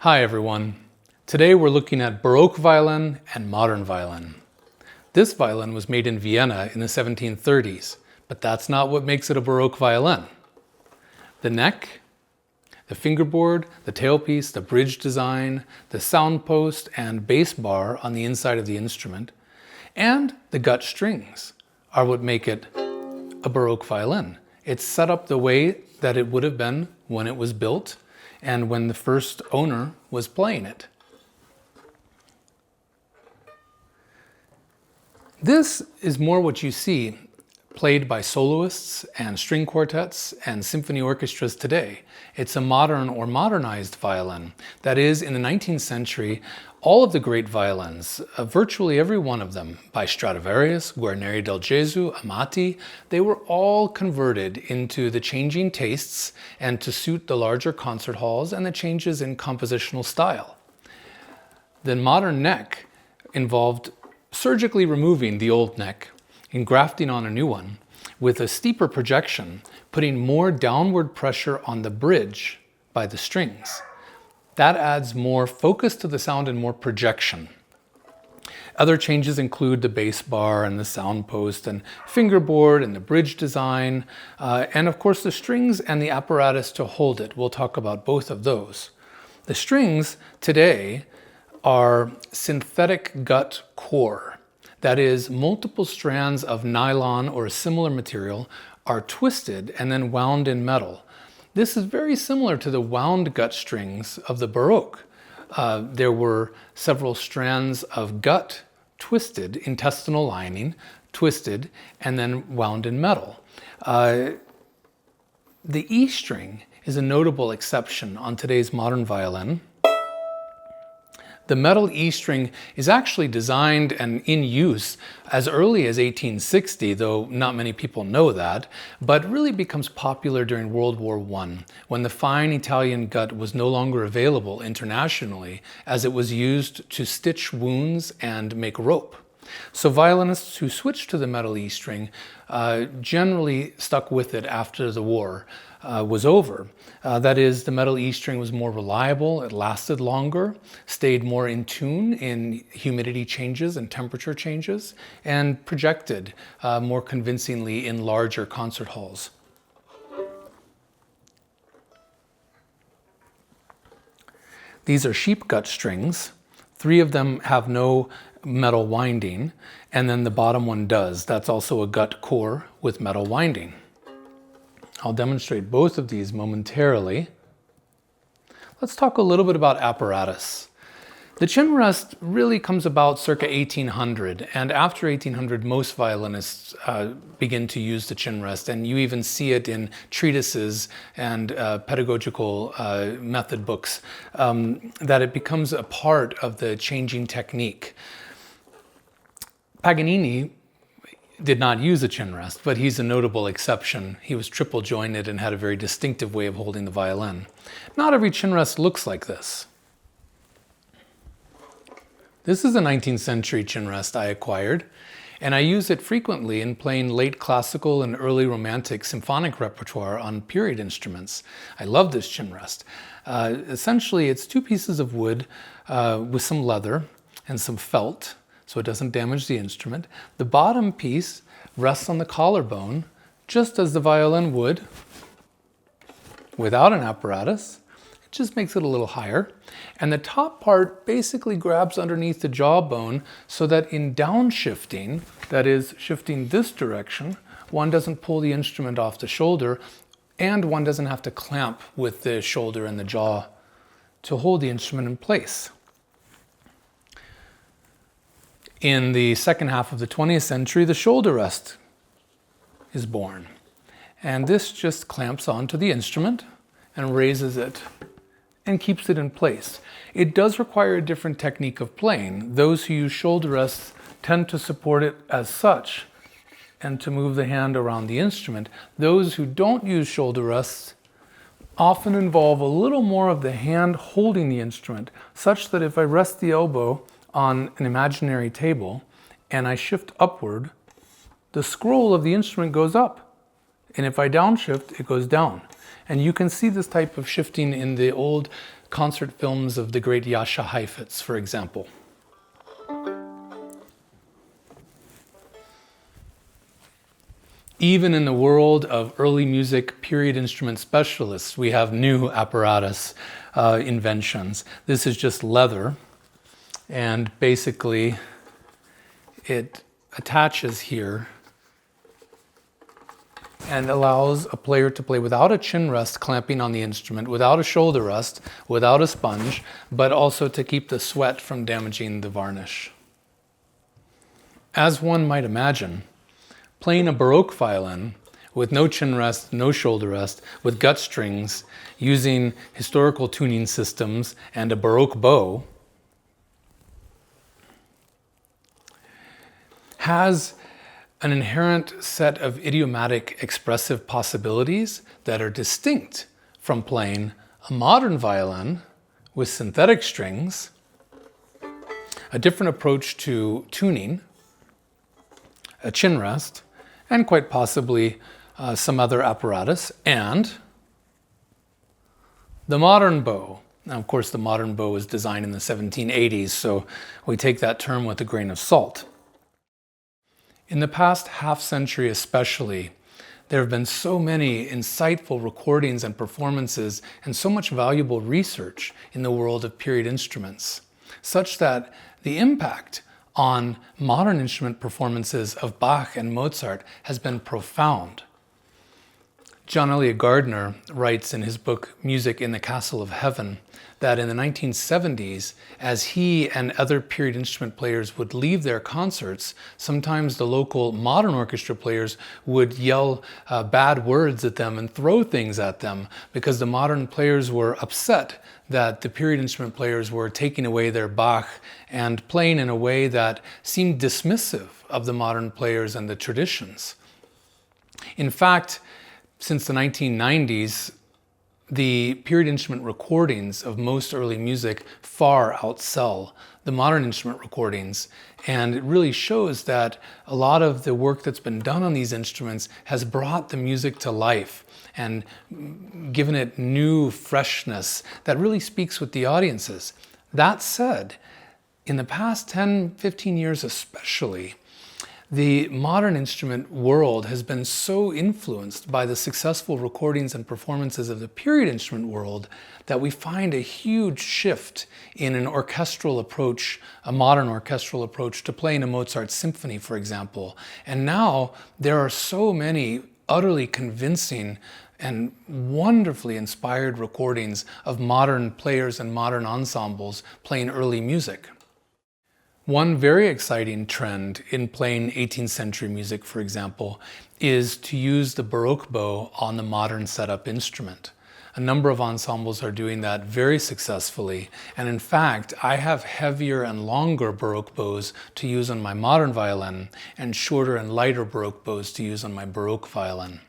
Hi everyone. Today we're looking at Baroque violin and modern violin. This violin was made in Vienna in the 1730s, but that's not what makes it a Baroque violin. The neck, the fingerboard, the tailpiece, the bridge design, the sound post and bass bar on the inside of the instrument, and the gut strings are what make it a Baroque violin. It's set up the way that it would have been when it was built and when the first owner was playing it. This is more what you see played by soloists and string quartets and symphony orchestras today. It's a modern or modernized violin. That is, in the 19th century, all of the great violins, virtually every one of them, by Stradivarius, Guarneri del Gesù, Amati, they were all converted into the changing tastes and to suit the larger concert halls and the changes in compositional style. The modern neck involved surgically removing the old neck and grafting on a new one with a steeper projection, putting more downward pressure on the bridge by the strings. That adds more focus to the sound and more projection. Other changes include the bass bar and the sound post and fingerboard and the bridge design, and of course the strings and the apparatus to hold it. We'll talk about both of those. The strings today are synthetic gut core. That is, multiple strands of nylon or a similar material are twisted and then wound in metal. This is very similar to the wound gut strings of the Baroque. There were several strands of gut twisted, intestinal lining, twisted, and then wound in metal. The E string is a notable exception on today's modern violin. The metal E string is actually designed and in use as early as 1860, though not many people know that, but really becomes popular during World War I, when the fine Italian gut was no longer available internationally, as it was used to stitch wounds and make rope. So violinists who switched to the metal E string generally stuck with it after the war was over. That is, the metal E string was more reliable, it lasted longer, stayed more in tune in humidity changes and temperature changes, and projected more convincingly in larger concert halls. These are sheep gut strings. 3 of them have no metal winding, and then the bottom one does. That's also a gut core with metal winding. I'll demonstrate both of these momentarily. Let's talk a little bit about apparatus. The chin rest really comes about circa 1800, and after 1800 most violinists begin to use the chin rest, and you even see it in treatises and pedagogical method books, that it becomes a part of the changing technique. Paganini did not use a chin rest, but he's a notable exception. He was triple jointed and had a very distinctive way of holding the violin. Not every chin rest looks like this. This is a 19th century chin rest I acquired, and I use it frequently in playing late classical and early romantic symphonic repertoire on period instruments. I love this chin rest. Essentially, it's 2 pieces of wood with some leather and some felt, so it doesn't damage the instrument. The bottom piece rests on the collarbone, just as the violin would without an apparatus. It just makes it a little higher. And the top part basically grabs underneath the jawbone so that in downshifting, that is, shifting this direction, one doesn't pull the instrument off the shoulder, and one doesn't have to clamp with the shoulder and the jaw to hold the instrument in place. In the second half of the 20th century, the shoulder rest is born. And this just clamps onto the instrument and raises it and keeps it in place. It does require a different technique of playing. Those who use shoulder rests tend to support it as such and to move the hand around the instrument. Those who don't use shoulder rests often involve a little more of the hand holding the instrument, such that if I rest the elbow on an imaginary table and I shift upward, the scroll of the instrument goes up. And if I downshift, it goes down. And you can see this type of shifting in the old concert films of the great Jascha Heifetz, for example. Even in the world of early music period instrument specialists, we have new apparatus inventions. This is just leather, and basically it attaches here and allows a player to play without a chin rest clamping on the instrument, without a shoulder rest, without a sponge, but also to keep the sweat from damaging the varnish. As one might imagine, playing a Baroque violin with no chin rest, no shoulder rest, with gut strings, using historical tuning systems and a Baroque bow, has an inherent set of idiomatic expressive possibilities that are distinct from playing a modern violin with synthetic strings, a different approach to tuning, a chin rest, and quite possibly some other apparatus, and the modern bow. Now, of course, the modern bow was designed in the 1780s, so we take that term with a grain of salt. In the past half century especially, there have been so many insightful recordings and performances and so much valuable research in the world of period instruments, such that the impact on modern instrument performances of Bach and Mozart has been profound. John Eliot Gardner writes in his book Music in the Castle of Heaven that in the 1970s, as he and other period instrument players would leave their concerts, sometimes the local modern orchestra players would yell bad words at them and throw things at them because the modern players were upset that the period instrument players were taking away their Bach and playing in a way that seemed dismissive of the modern players and the traditions. In fact, since the 1990s, the period instrument recordings of most early music far outsell the modern instrument recordings, and it really shows that a lot of the work that's been done on these instruments has brought the music to life and given it new freshness that really speaks with the audiences. That said, in the past 10, 15 years especially, the modern instrument world has been so influenced by the successful recordings and performances of the period instrument world that we find a huge shift in an orchestral approach, a modern orchestral approach to playing a Mozart symphony, for example. And now there are so many utterly convincing and wonderfully inspired recordings of modern players and modern ensembles playing early music. One very exciting trend in playing 18th century music, for example, is to use the Baroque bow on the modern setup instrument. A number of ensembles are doing that very successfully, and in fact, I have heavier and longer Baroque bows to use on my modern violin and shorter and lighter Baroque bows to use on my Baroque violin.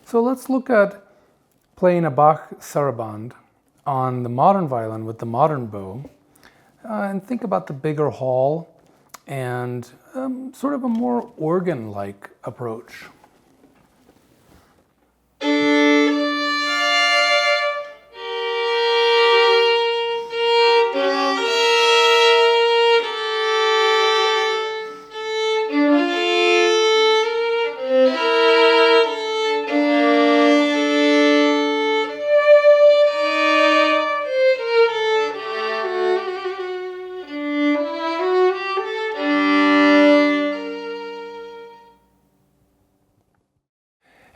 So let's look at playing a Bach sarabande on the modern violin with the modern bow. And think about the bigger hall and sort of a more organ-like approach.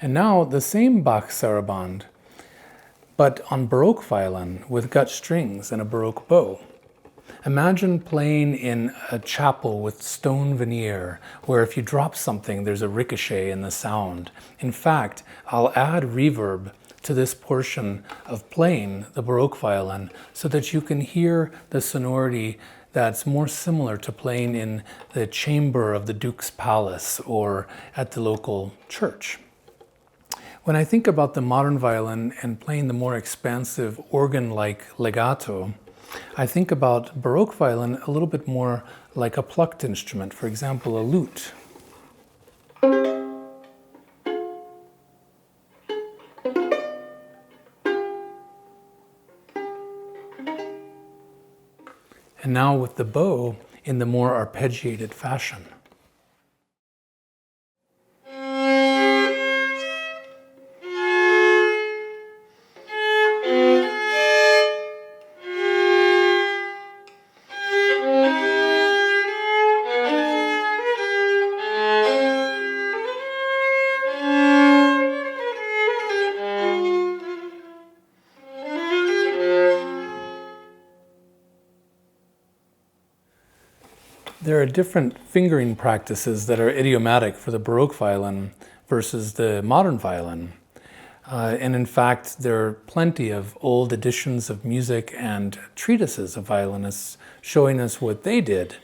And now the same Bach sarabande, but on Baroque violin with gut strings and a Baroque bow. Imagine playing in a chapel with stone veneer, where if you drop something, there's a ricochet in the sound. In fact, I'll add reverb to this portion of playing the Baroque violin so that you can hear the sonority that's more similar to playing in the chamber of the Duke's palace or at the local church. When I think about the modern violin and playing the more expansive organ-like legato, I think about Baroque violin a little bit more like a plucked instrument, for example, a lute. and now with the bow in the more arpeggiated fashion. There are different fingering practices that are idiomatic for the Baroque violin versus the modern violin. And in fact, there are plenty of old editions of music and treatises of violinists showing us what they did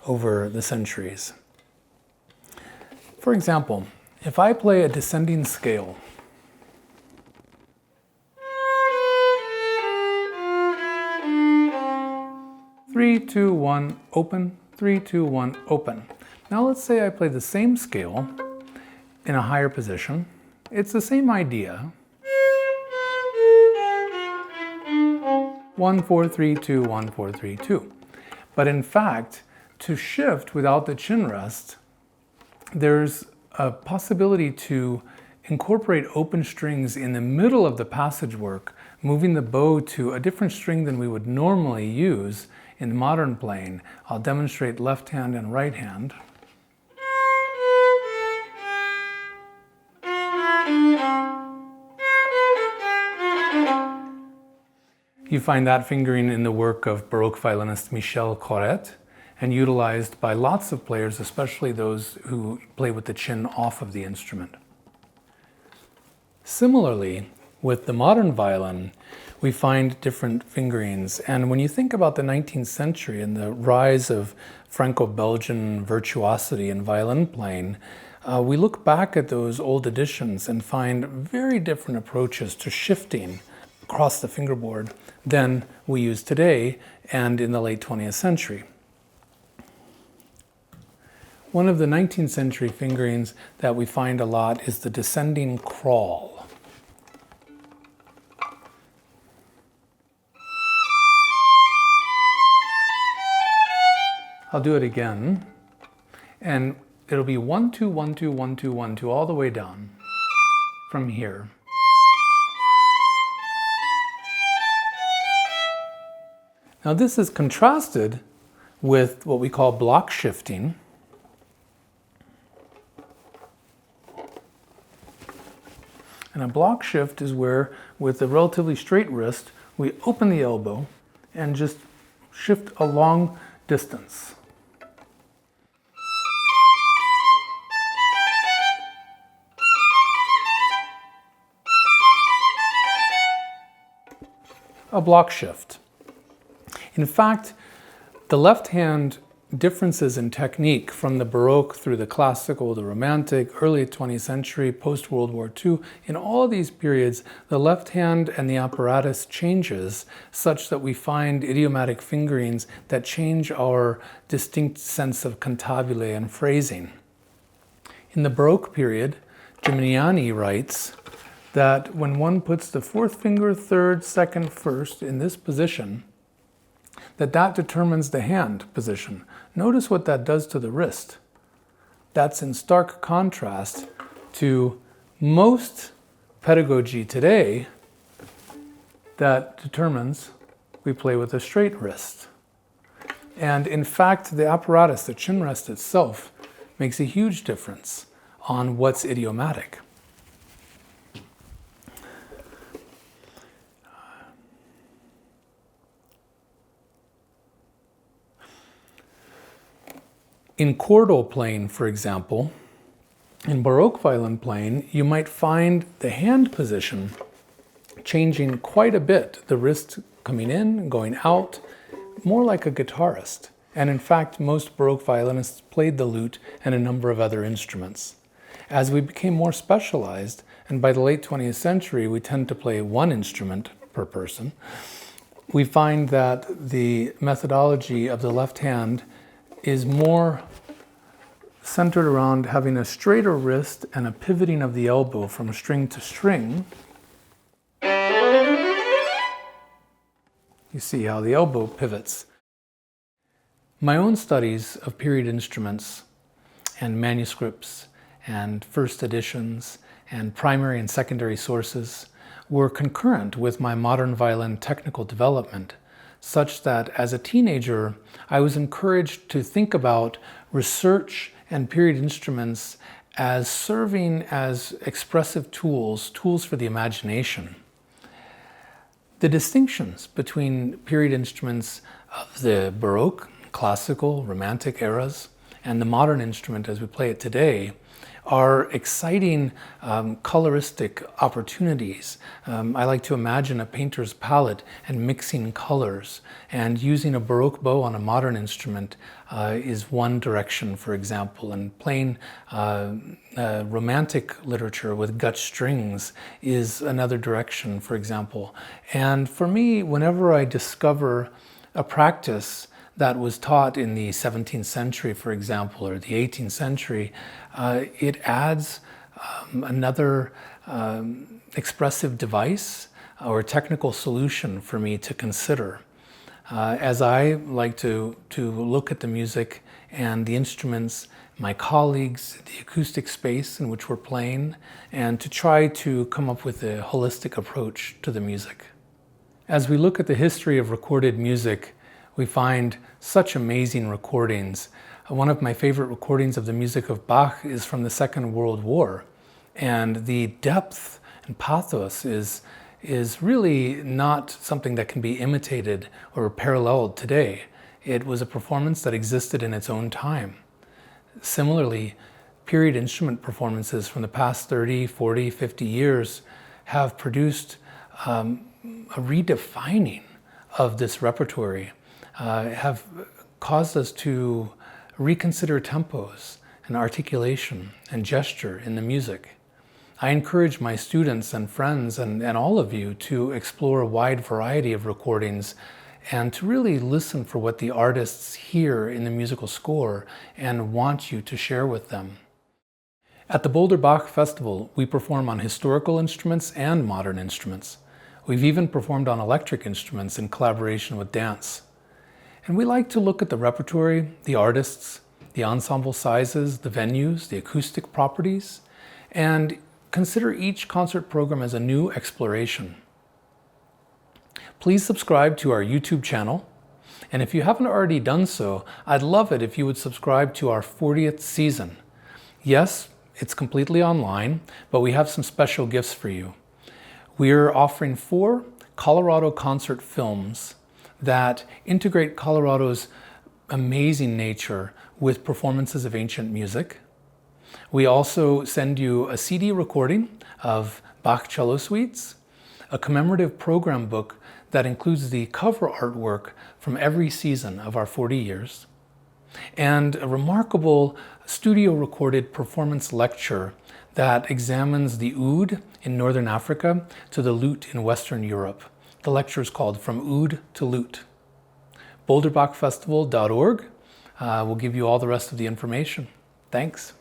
over the centuries. For example, if I play a descending scale, three, two, one, open, 3, 2, 1, open. Now let's say I play the same scale in a higher position. It's the same idea. 1, 4, 3, 2, 1, 4, 3, 2. But in fact, to shift without the chin rest, there's a possibility to incorporate open strings in the middle of the passage work, moving the bow to a different string than we would normally use in modern playing. I'll demonstrate left hand and right hand. You find that fingering in the work of Baroque violinist Zachary Carrettin and utilized by lots of players, especially those who play with the chin off of the instrument. Similarly, with the modern violin, we find different fingerings. And when you think about the 19th century and the rise of Franco-Belgian virtuosity in violin playing, we look back at those old editions and find very different approaches to shifting across the fingerboard than we use today and in the late 20th century. One of the 19th century fingerings that we find a lot is the descending crawl. I'll do it again, and it'll be 1, 2, 1, 2, 1, 2, 1, 2, all the way down from here. Now this is contrasted with what we call block shifting. And a block shift is where, with a relatively straight wrist, we open the elbow and just shift a long distance. A block shift. In fact, the left hand differences in technique from the Baroque through the Classical, the Romantic, early 20th century, post-World War II, in all these periods, the left hand and the apparatus changes such that we find idiomatic fingerings that change our distinct sense of cantabile and phrasing. In the Baroque period, Gimignani writes that when one puts the fourth finger, third, second, first in this position, that determines the hand position. Notice what that does to the wrist. That's in stark contrast to most pedagogy today that determines we play with a straight wrist. And in fact, the apparatus, the chin rest itself, makes a huge difference on what's idiomatic. In chordal playing, for example, in Baroque violin playing, you might find the hand position changing quite a bit, the wrist coming in, going out, more like a guitarist. And in fact, most Baroque violinists played the lute and a number of other instruments. As we became more specialized, and by the late 20th century, we tend to play one instrument per person, we find that the methodology of the left hand is more centered around having a straighter wrist and a pivoting of the elbow from string to string. You see how the elbow pivots. My own studies of period instruments and manuscripts and first editions and primary and secondary sources were concurrent with my modern violin technical development, such that as a teenager, I was encouraged to think about research and period instruments as serving as expressive tools for the imagination. The distinctions between period instruments of the Baroque, classical, romantic eras and the modern instrument as we play it today are exciting coloristic opportunities. I like to imagine a painter's palette and mixing colors, and using a Baroque bow on a modern instrument is one direction, for example, and playing romantic literature with gut strings is another direction, for example. And for me, whenever I discover a practice that was taught in the 17th century, for example, or the 18th century, it adds another expressive device or technical solution for me to consider. As I like to look at the music and the instruments, my colleagues, the acoustic space in which we're playing, and to try to come up with a holistic approach to the music. As we look at the history of recorded music, we find such amazing recordings. One of my favorite recordings of the music of Bach is from the Second World War. And the depth and pathos is really not something that can be imitated or paralleled today. It was a performance that existed in its own time. Similarly, period instrument performances from the past 30, 40, 50 years have produced a redefining of this repertory. Have caused us to reconsider tempos and articulation and gesture in the music. I encourage my students and friends and all of you to explore a wide variety of recordings and to really listen for what the artists hear in the musical score and want you to share with them. At the Boulder Bach Festival, we perform on historical instruments and modern instruments. We've even performed on electric instruments in collaboration with dance. And we like to look at the repertory, the artists, the ensemble sizes, the venues, the acoustic properties, and consider each concert program as a new exploration. Please subscribe to our YouTube channel, and if you haven't already done so, I'd love it if you would subscribe to our 40th season. Yes, it's completely online, but we have some special gifts for you. We're offering 4 Colorado concert films that integrate Colorado's amazing nature with performances of ancient music. We also send you a CD recording of Bach cello suites, a commemorative program book that includes the cover artwork from every season of our 40 years, and a remarkable studio recorded performance lecture that examines the oud in Northern Africa to the lute in Western Europe. The lecture is called From Oud to Lute. BoulderBachFestival.org will give you all the rest of the information. Thanks.